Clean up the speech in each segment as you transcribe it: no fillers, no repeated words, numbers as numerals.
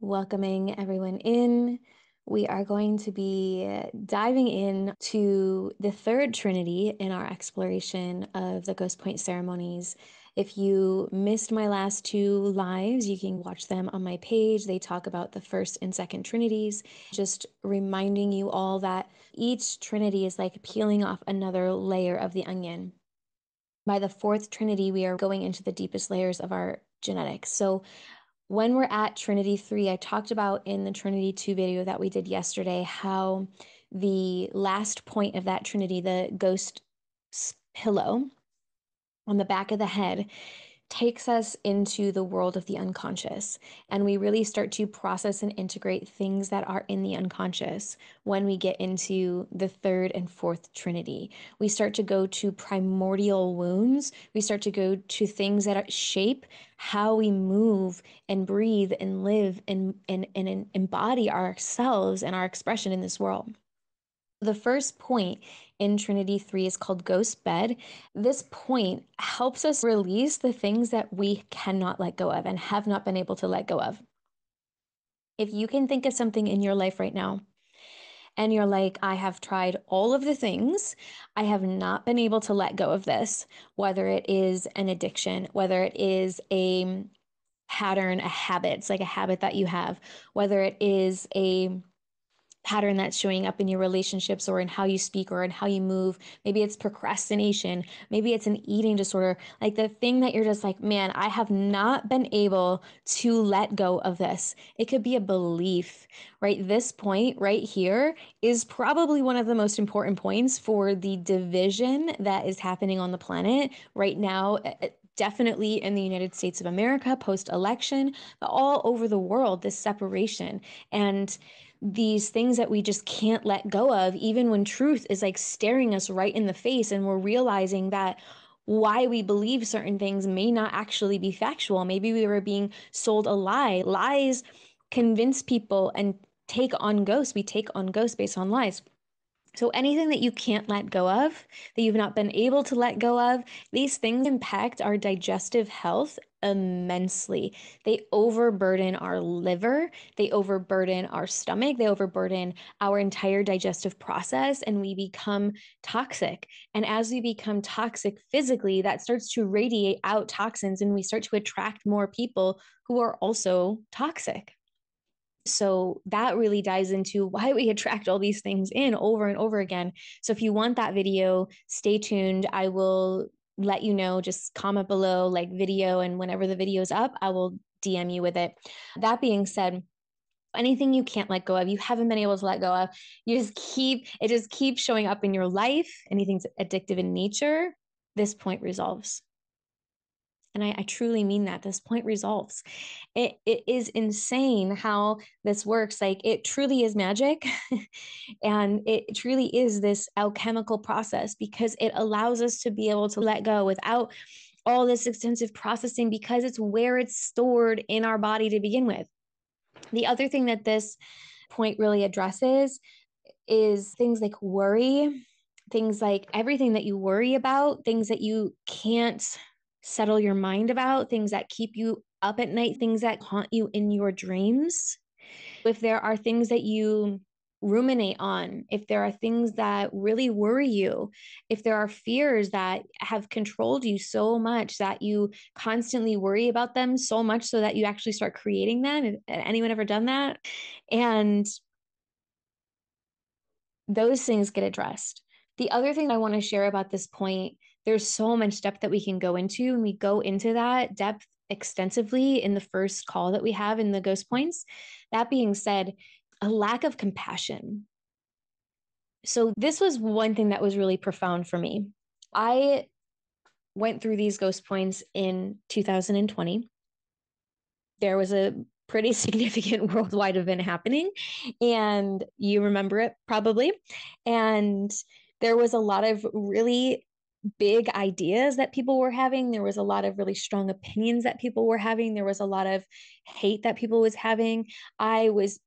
Welcoming everyone in. We are going to be diving in to the third Trinity in our exploration of the Ghost Point Ceremonies. If you missed my last two lives, you can watch them on my page. They talk about the first and second Trinities, just reminding you all that each Trinity is like peeling off another layer of the onion. By the fourth Trinity, we are going into the deepest layers of our genetics. So when we're at Trinity 3, I talked about in the Trinity 2 video that we did yesterday how the last point of that Trinity, the ghost pillow on the back of the head, takes us into the world of the unconscious. And we really start to process and integrate things that are in the unconscious when we get into the third and fourth Trinity. We start to go to primordial wounds. We start to go to things that shape how we move and breathe and live and embody ourselves and our expression in this world. The first point in Trinity 3 is called Ghost Bed. This point helps us release the things that we cannot let go of and have not been able to let go of. If you can think of something in your life right now and you're like, I have tried all of the things, I have not been able to let go of this, whether it is an addiction, whether it is a pattern, a habit, it's like a habit that you have, whether it is a pattern that's showing up in your relationships or in how you speak or in how you move. Maybe it's procrastination. Maybe it's an eating disorder. Like the thing that you're just like, man, I have not been able to let go of this. It could be a belief, right? This point right here is probably one of the most important points for the division that is happening on the planet right now. Definitely in the United States of America, post-election, but all over the world, this separation. And these things that we just can't let go of, even when truth is like staring us right in the face, and we're realizing that why we believe certain things may not actually be factual. Maybe we were being sold a lie. Lies convince people and take on ghosts. We take on ghosts based on lies. So anything that you can't let go of, that you've not been able to let go of, these things impact our digestive health immensely. They overburden our liver, they overburden our stomach, they overburden our entire digestive process, and we become toxic. And as we become toxic physically, that starts to radiate out toxins, and we start to attract more people who are also toxic. So that really dives into why we attract all these things in over and over again. So if you want that video, stay tuned. I will let you know, just comment below like video, and whenever the video is up, I will DM you with it. That being said, anything you can't let go of, you haven't been able to let go of, it just keeps showing up in your life, anything's addictive in nature, this point resolves. And I truly mean that. This point resolves. It is insane how this works. Like it truly is magic. And it truly is this alchemical process because it allows us to be able to let go without all this extensive processing because it's where it's stored in our body to begin with. The other thing that this point really addresses is things like worry, things like everything that you worry about, things that you can't settle your mind about, things that keep you up at night, things that haunt you in your dreams. If there are things that you ruminate on, if there are things that really worry you, if there are fears that have controlled you so much that you constantly worry about them so much so that you actually start creating them. Anyone ever done that? And those things get addressed. The other thing I want to share about this point, there's so much depth that we can go into, and we go into that depth extensively in the first call that we have in the ghost points. That being said, a lack of compassion. So, this was one thing that was really profound for me. I went through these ghost points in 2020. There was a pretty significant worldwide event happening, and you remember it probably. And there was a lot of really big ideas that people were having. There was a lot of really strong opinions that people were having. There was a lot of hate that people was having. I was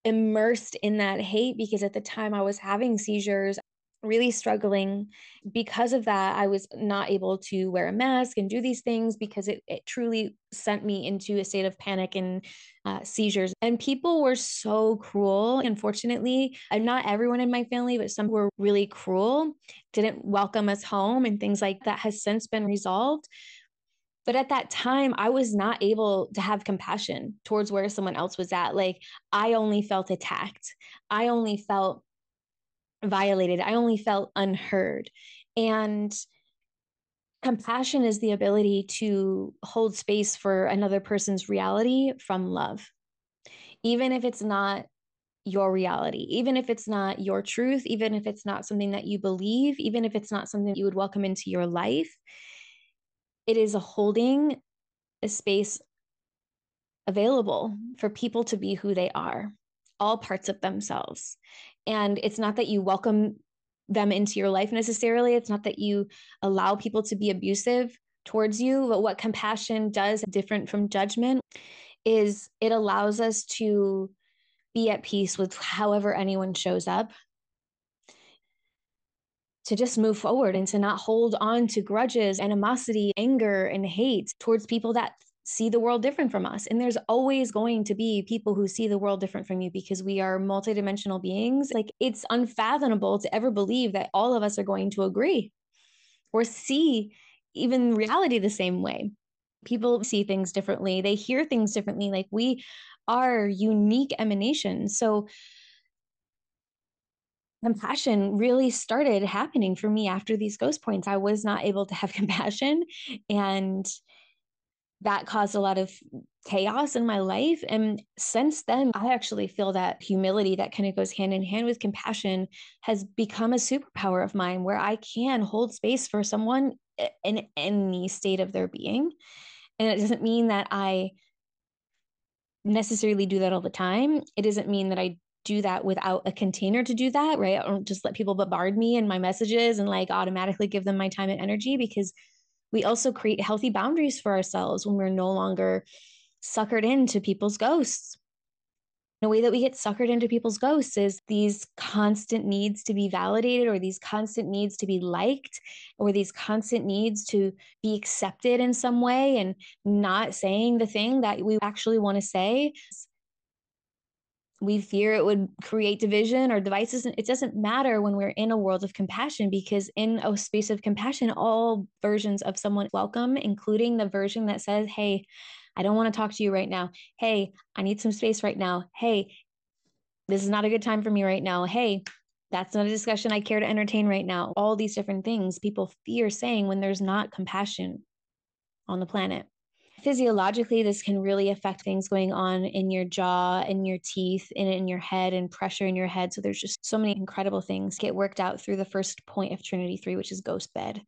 immersed in that hate because at the time I was having seizures. really struggling. Because of that, I was not able to wear a mask and do these things because it truly sent me into a state of panic and seizures. And people were so cruel. Unfortunately, not everyone in my family, but some were really cruel, didn't welcome us home and things like that has since been resolved. But at that time, I was not able to have compassion towards where someone else was at. Like, I only felt attacked. I only felt violated. I only felt unheard. And compassion is the ability to hold space for another person's reality from love, even if it's not your reality, even if it's not your truth, even if it's not something that you believe, even if it's not something that you would welcome into your life. It is a holding a space available for people to be who they are, all parts of themselves. And it's not that you welcome them into your life necessarily. It's not that you allow people to be abusive towards you. But what compassion does, different from judgment, is it allows us to be at peace with however anyone shows up, to just move forward and to not hold on to grudges, animosity, anger, and hate towards people that see the world different from us. And there's always going to be people who see the world different from you because we are multidimensional beings. Like, it's unfathomable to ever believe that all of us are going to agree or see even reality the same way. People see things differently, they hear things differently. Like, we are unique emanations. So compassion really started happening for me after these ghost points. I was not able to have compassion, and that caused a lot of chaos in my life. And since then, I actually feel that humility that kind of goes hand in hand with compassion has become a superpower of mine, where I can hold space for someone in any state of their being. And it doesn't mean that I necessarily do that all the time. It doesn't mean that I do that without a container to do that, right? I don't just let people bombard me in my messages and like automatically give them my time and energy, because we also create healthy boundaries for ourselves when we're no longer suckered into people's ghosts. The way that we get suckered into people's ghosts is these constant needs to be validated, or these constant needs to be liked, or these constant needs to be accepted in some way, and not saying the thing that we actually want to say. We fear it would create division or devices. It doesn't matter when we're in a world of compassion, because in a space of compassion, all versions of someone welcome, including the version that says, hey, I don't want to talk to you right now. Hey, I need some space right now. Hey, this is not a good time for me right now. Hey, that's not a discussion I care to entertain right now. All these different things people fear saying when there's not compassion on the planet. Physiologically, this can really affect things going on in your jaw, in your teeth, and in your head, and pressure in your head. So there's just so many incredible things get worked out through the first point of Trinity 3, which is ghost bed.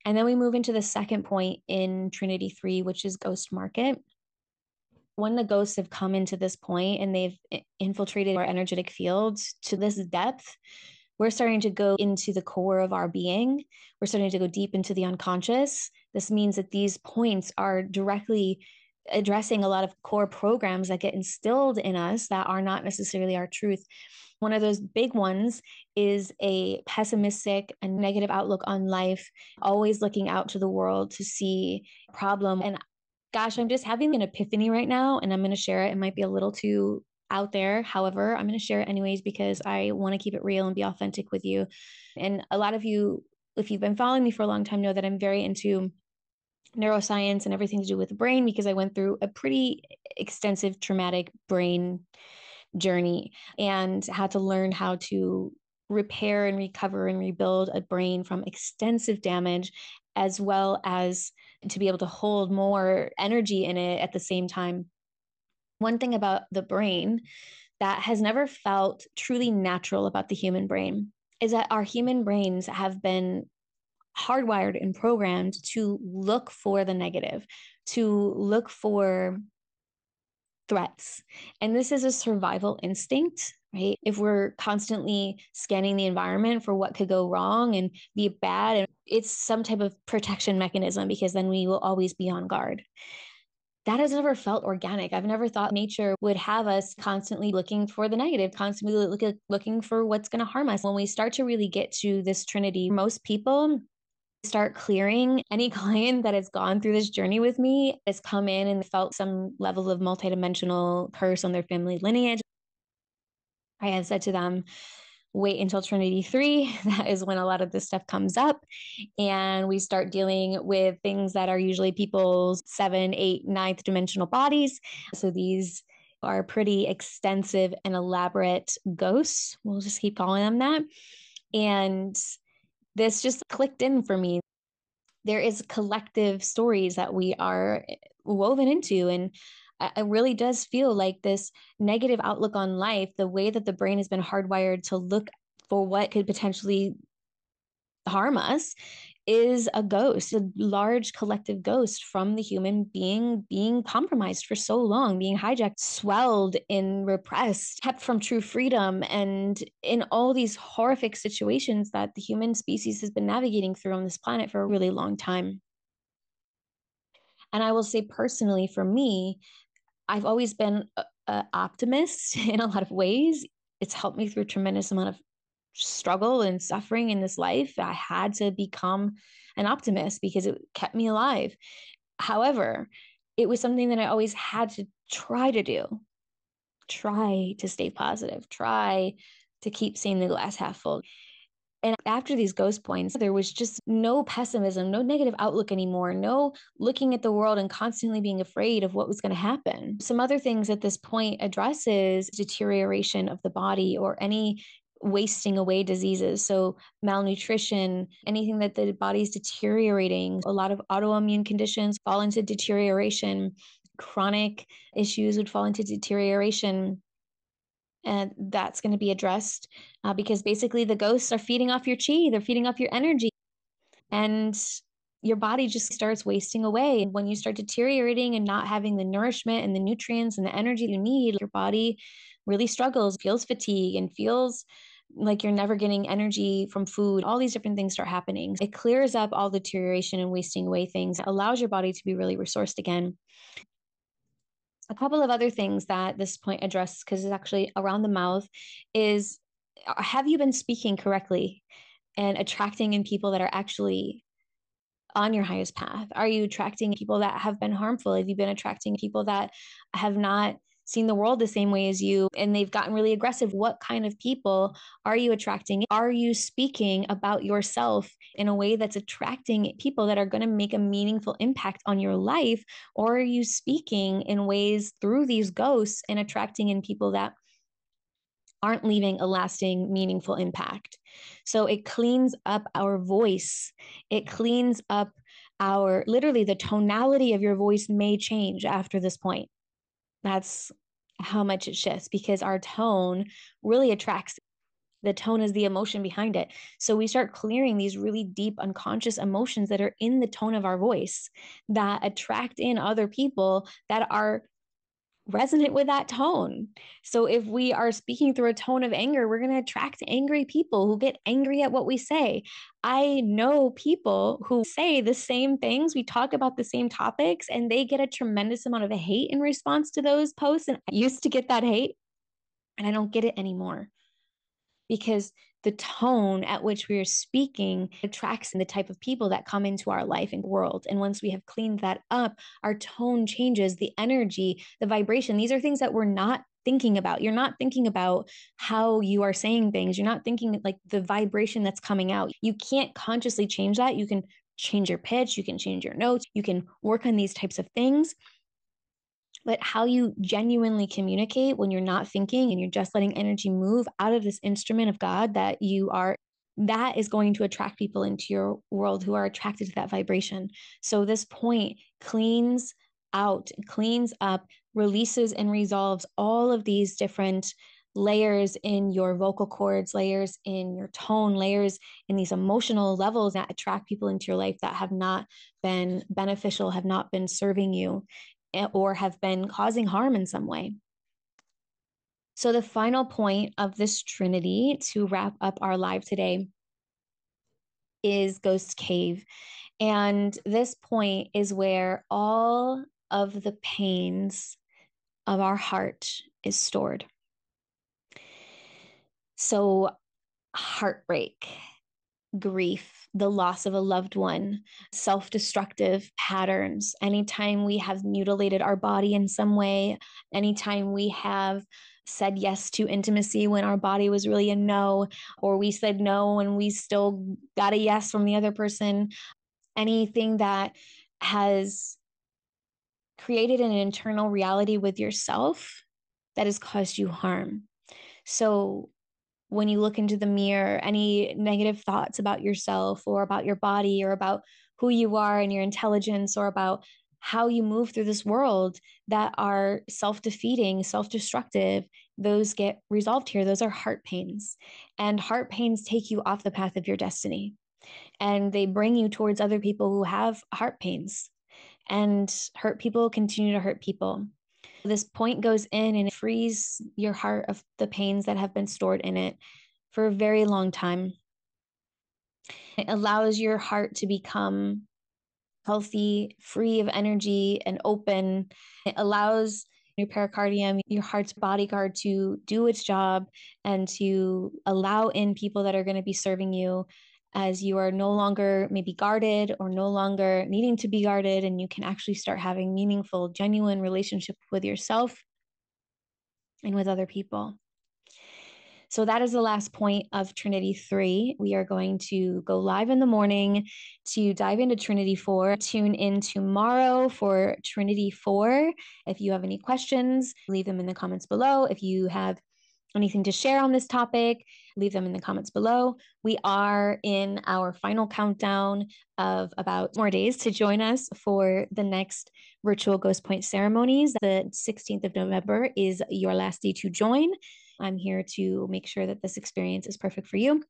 And then we move into the second point in Trinity 3, which is ghost market. When the ghosts have come into this point and they've infiltrated our energetic fields to this depth, we're starting to go into the core of our being. We're starting to go deep into the unconscious. This means that these points are directly addressing a lot of core programs that get instilled in us that are not necessarily our truth. One of those big ones is a pessimistic and negative outlook on life, always looking out to the world to see problem. And gosh, I'm just having an epiphany right now, and I'm going to share it. It might be a little too out there. However, I'm going to share it anyways because I want to keep it real and be authentic with you. And a lot of you, if you've been following me for a long time, know that I'm very into neuroscience and everything to do with the brain, because I went through a pretty extensive traumatic brain journey and had to learn how to repair and recover and rebuild a brain from extensive damage, as well as to be able to hold more energy in it at the same time. One thing about the brain that has never felt truly natural about the human brain is that our human brains have been hardwired and programmed to look for the negative, to look for threats. And this is a survival instinct, right? If we're constantly scanning the environment for what could go wrong and be bad, it's some type of protection mechanism, because then we will always be on guard. that has never felt organic. I've never thought nature would have us constantly looking for the negative, constantly looking for what's going to harm us. When we start to really get to this Trinity, most people start clearing. Any client that has gone through this journey with me has come in and felt some level of multidimensional curse on their family lineage. I had said to them, wait until Trinity 3. That is when a lot of this stuff comes up. And we start dealing with things that are usually people's 7, 8, ninth dimensional bodies. So these are pretty extensive and elaborate ghosts. We'll just keep calling them that. And this just clicked in for me. There is collective stories that we are woven into, and it really does feel like this negative outlook on life, the way that the brain has been hardwired to look for what could potentially harm us, is a ghost, a large collective ghost from the human being compromised for so long, being hijacked, swelled and repressed, kept from true freedom, and in all these horrific situations that the human species has been navigating through on this planet for a really long time. And I will say personally, for me, I've always been an optimist in a lot of ways. It's helped me through a tremendous amount of struggle and suffering in this life. I had to become an optimist because it kept me alive. However, it was something that I always had to try to do. Try to stay positive, try to keep seeing the glass half full. And after these ghost points, there was just no pessimism, no negative outlook anymore, no looking at the world and constantly being afraid of what was going to happen. Some other things at this point addresses deterioration of the body or any wasting away diseases. So malnutrition, anything that the body's deteriorating, a lot of autoimmune conditions fall into deterioration, chronic issues would fall into deterioration, and that's going to be addressed because basically the ghosts are feeding off your chi, they're feeding off your energy, and your body just starts wasting away. When you start deteriorating and not having the nourishment and the nutrients and the energy you need, your body really struggles, feels fatigue, and feels like you're never getting energy from food. All these different things start happening. It clears up all the deterioration and wasting away things. It allows your body to be really resourced again. A couple of other things that this point addresses, because it's actually around the mouth, is have you been speaking correctly and attracting in people that are actually on your highest path? Are you attracting people that have been harmful? Have you been attracting people that have not seen the world the same way as you and they've gotten really aggressive? What kind of people are you attracting? Are you speaking about yourself in a way that's attracting people that are going to make a meaningful impact on your life? Or are you speaking in ways through these ghosts and attracting in people that aren't leaving a lasting, meaningful impact? So it cleans up our voice. It cleans up our, literally, the tonality of your voice may change after this point. That's how much it shifts because our tone really attracts. The tone is the emotion behind it. So we start clearing these really deep unconscious emotions that are in the tone of our voice that attract in other people that are resonant with that tone. So if we are speaking through a tone of anger, we're going to attract angry people who get angry at what we say. I know people who say the same things. We talk about the same topics and they get a tremendous amount of hate in response to those posts. And I used to get that hate and I don't get it anymore because the tone at which we are speaking attracts the type of people that come into our life and world. And once we have cleaned that up, our tone changes, the energy, the vibration. These are things that we're not thinking about. You're not thinking about how you are saying things. You're not thinking like the vibration that's coming out. You can't consciously change that. You can change your pitch, you can change your notes, you can work on these types of things. But how you genuinely communicate when you're not thinking and you're just letting energy move out of this instrument of God that you are, that is going to attract people into your world who are attracted to that vibration. So this point cleans out, cleans up, releases and resolves all of these different layers in your vocal cords, layers in your tone, layers in these emotional levels that attract people into your life that have not been beneficial, have not been serving you, or have been causing harm in some way. So, the final point of this Trinity to wrap up our live today is Ghost Cave. And this point is where all of the pains of our heart is stored. So, heartbreak, grief, the loss of a loved one, self destructive patterns, anytime we have mutilated our body in some way, anytime we have said yes to intimacy when our body was really a no, or we said no and we still got a yes from the other person, anything that has created an internal reality with yourself that has caused you harm. So, when you look into the mirror, any negative thoughts about yourself or about your body or about who you are and your intelligence or about how you move through this world that are self defeating, self destructive, those get resolved here. Those are heart pains. And heart pains take you off the path of your destiny and they bring you towards other people who have heart pains. And hurt people continue to hurt people. This point goes in and it frees your heart of the pains that have been stored in it for a very long time. It allows your heart to become healthy, free of energy, and open. It allows your pericardium, your heart's bodyguard, to do its job and to allow in people that are going to be serving you as you are no longer maybe guarded or no longer needing to be guarded, and you can actually start having meaningful, genuine relationship with yourself and with other people. So that is the last point of Trinity 3. We are going to go live in the morning to dive into Trinity 4. Tune in tomorrow for Trinity 4. If you have any questions, leave them in the comments below. If you have anything to share on this topic, leave them in the comments below. We are in our final countdown of about more days to join us for the next virtual Ghost Point ceremonies. The 16th of November is your last day to join. I'm here to make sure that this experience is perfect for you.